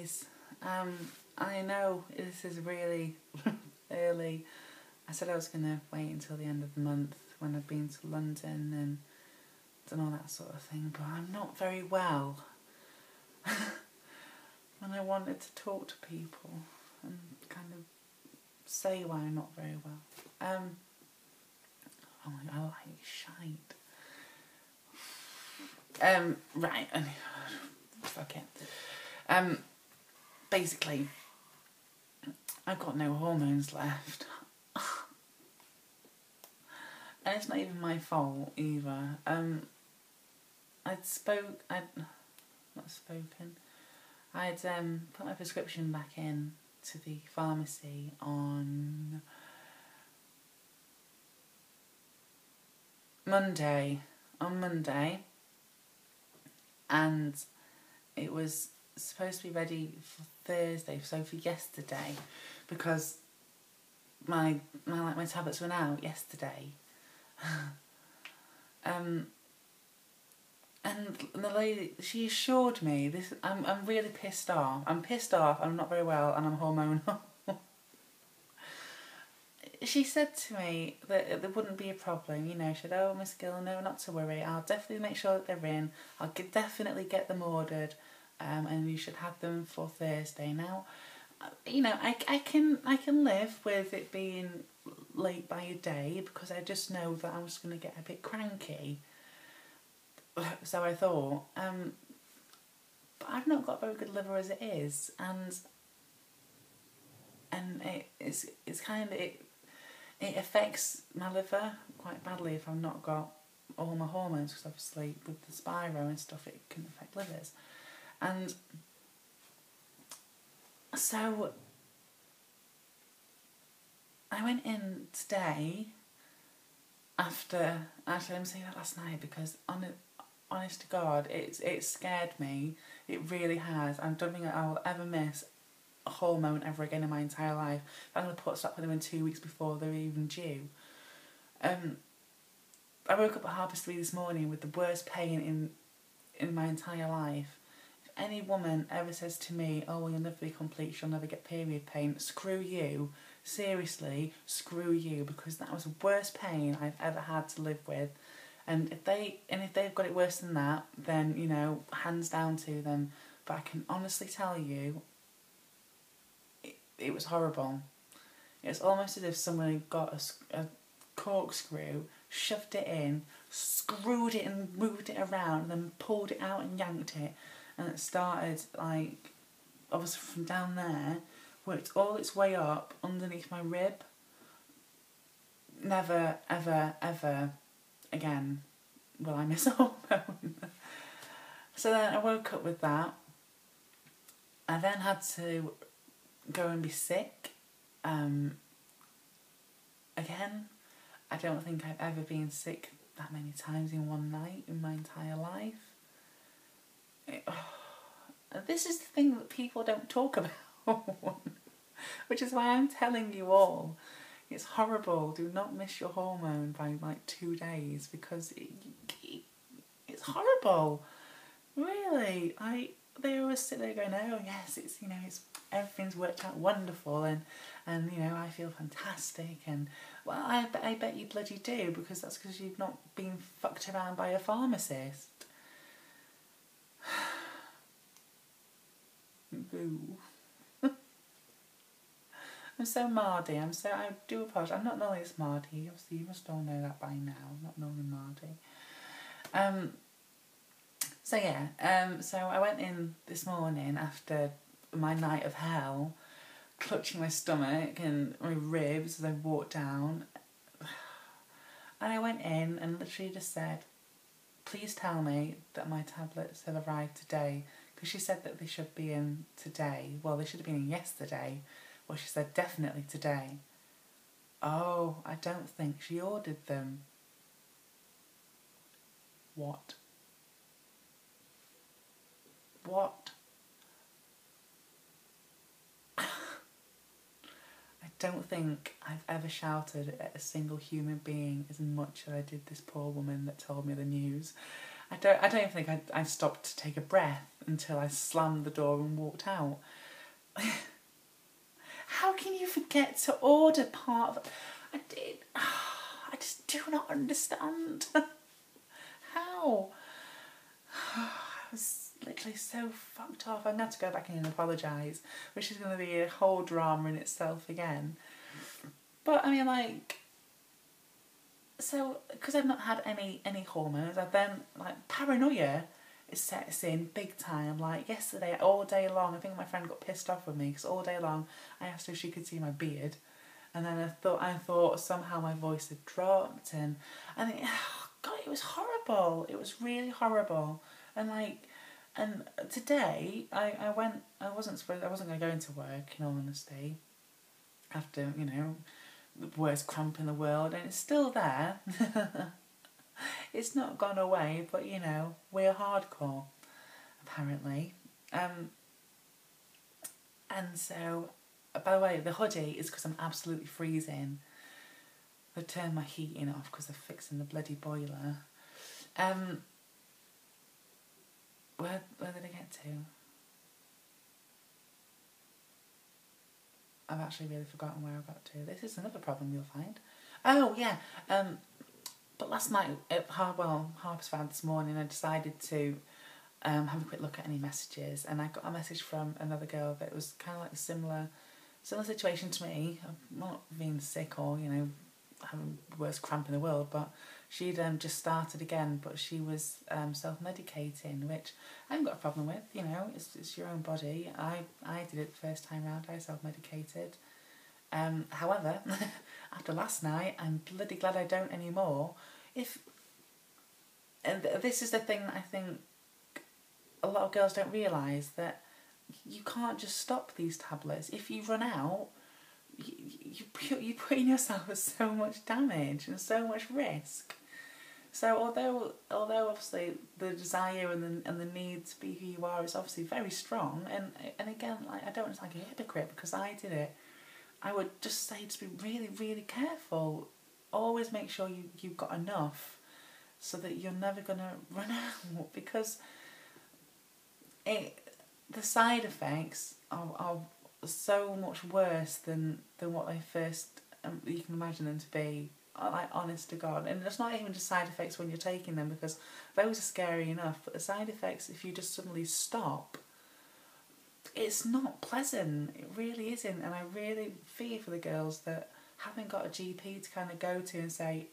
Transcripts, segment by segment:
guys. I know this is really early. I said I was going to wait until the end of the month when I've been to London and done all that sort of thing, but I'm not very well. And I wanted to talk to people and kind of say why I'm not very well. Oh my God, I like shite. Right, fuck it. Basically, I've got no hormones left. And it's not even my fault either. I'd put my prescription back in to the pharmacy on Monday, and it was supposed to be ready for Thursday, so for yesterday, because my tablets went out yesterday. And the lady, she assured me this. I'm really pissed off. I'm not very well, and I'm hormonal. She said to me that there wouldn't be a problem. You know, she said, "Oh, Miss Gill, no, not to worry. I'll definitely make sure that they're in. I'll definitely get them ordered, and you should have them for Thursday." Now, you know, I can live with it being late by a day because I just know that I'm just going to get a bit cranky. So I thought, but I've not got very good liver as it is, and it's kind of it affects my liver quite badly if I've not got all my hormones, because obviously with the spiro and stuff it can affect livers. And so I went in today after, actually I'm saying that last night because honest to God, it scared me. It really has. I don't think I'll ever miss a hormone ever again in my entire life. I'm going to stop putting them in 2 weeks before they're even due. I woke up at 3:30 this morning with the worst pain in my entire life. If any woman ever says to me, "Oh, well, you'll never be complete, you'll never get period pain," screw you. Seriously, screw you, because that was the worst pain I've ever had to live with. And if they've got it worse than that, then, you know, hands down to them. But I can honestly tell you, it was horrible. It's almost as if someone got a corkscrew, shoved it in, screwed it and moved it around, and then pulled it out and yanked it. And it started, like, obviously from down there, worked all its way up underneath my rib. Never, ever, ever again will I miss a hormone. So then I woke up with that. I then had to go and be sick. Again, I don't think I've ever been sick that many times in one night in my entire life. This is the thing that people don't talk about. Which is why I'm telling you all. It's horrible. Do not miss your hormone by like 2 days, because it's horrible. Really. They always sit there going, "Oh yes, it's, you know, it's everything's worked out wonderful and you know, I feel fantastic," and well, I bet you bloody do, because that's because you've not been fucked around by a pharmacist. Boo. I'm so mardy. I do apologise. I'm not normally this mardy. Obviously, you must all know that by now. I'm not normally mardy. So yeah. So I went in this morning after my night of hell, clutching my stomach and my ribs as I walked down. And I went in and literally just said, "Please tell me that my tablets have arrived today." Because she said that they should be in today. Well, they should have been in yesterday. Well, she said definitely today. Oh, I don't think she ordered them. What? What? I don't think I've ever shouted at a single human being as much as I did this poor woman that told me the news. I don't even think I stopped to take a breath until I slammed the door and walked out. How can you forget to order part of... I did... I just do not understand. How? I was literally so fucked off. I'm going to have to go back in and apologise, which is going to be a whole drama in itself again. But, I mean, like... So, because I've not had any hormones, I've then, like, paranoia sets in big time. Like, yesterday, all day long, I think my friend got pissed off with me, because all day long, I asked her if she could see my beard. And then I thought somehow my voice had dropped, and oh God, it was horrible. It was really horrible. And like, and today I wasn't going to go into work, in all honesty, after, you know, the worst cramp in the world, and it's still there. It's not gone away, but you know, we're hardcore, apparently. And so, by the way, the hoodie is because I'm absolutely freezing. I turned my heating off because they're fixing the bloody boiler. Where did I get to? I've actually really forgotten where I got to. This is another problem you'll find. Oh, yeah. But last night, at Harper's Found this morning, I decided to have a quick look at any messages, and I got a message from another girl that was kind of like a similar situation to me. I'm not being sick or, you know, having the worst cramp in the world, but she'd just started again, but she was self-medicating, which I haven't got a problem with, you know, it's your own body. I did it the first time round, I self-medicated. However, after last night, I'm bloody glad I don't anymore. And this is the thing that I think a lot of girls don't realise, that you can't just stop these tablets. If you run out, you're putting yourself at so much damage and so much risk. So although obviously the desire and the need to be who you are is obviously very strong, and again, like, I don't want to sound like a hypocrite because I did it, I would just say to be really, really careful. Always make sure you've got enough so that you're never going to run out, because the side effects are so much worse than what they first you can imagine them to be. Like, honest to God. And it's not even just side effects when you're taking them, because those are scary enough, but the side effects, if you just suddenly stop, it's not pleasant. It really isn't. And I really fear for the girls that haven't got a GP to kind of go to and say,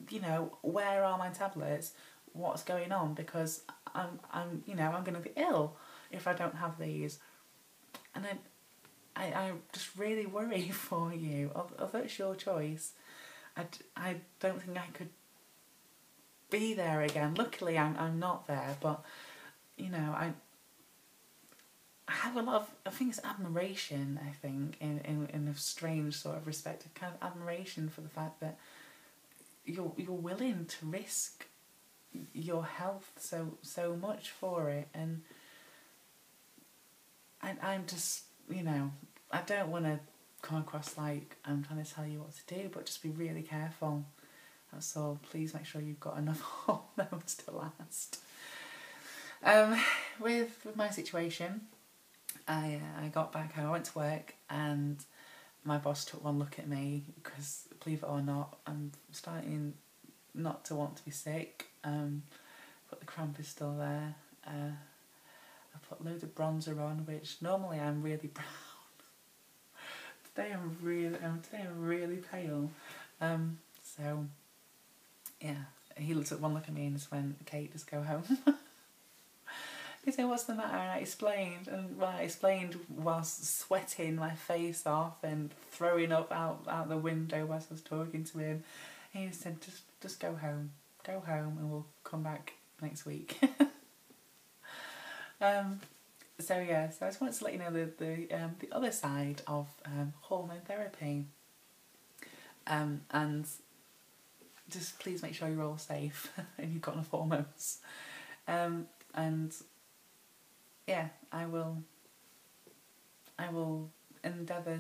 you know, where are my tablets? What's going on? Because I'm you know, I'm going to be ill if I don't have these. And I just really worry for you. Although it's your choice, I don't think I could be there again. Luckily, I'm not there, but you know, I have a lot of, I think it's admiration. I think in a strange sort of respect, a kind of admiration for the fact that you're willing to risk your health so much for it. And I'm just, you know, I don't want to come across like I'm trying to tell you what to do, but just be really careful. That's all. Please make sure you've got enough hormones to last. With my situation, I got back home, I went to work, and my boss took one look at me because, believe it or not, I'm starting not to want to be sick, but the cramp is still there. I put loads of bronzer on, which normally I'm really brown. Today I'm really pale. So yeah, he took one look at me and just went, "Kate, just go home." He said, "What's the matter?" And I explained, whilst sweating my face off and throwing up out the window whilst I was talking to him. He said, just go home, and we'll come back next week." So yeah, so I just wanted to let you know the other side of hormone therapy, and just please make sure you're all safe and you've got enough hormones, and yeah, I will endeavour.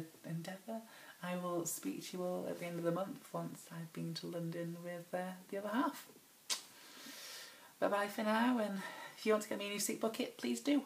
I will speak to you all at the end of the month once I've been to London with the other half. bye bye for now, and if you want to get me a new seat bucket, please do.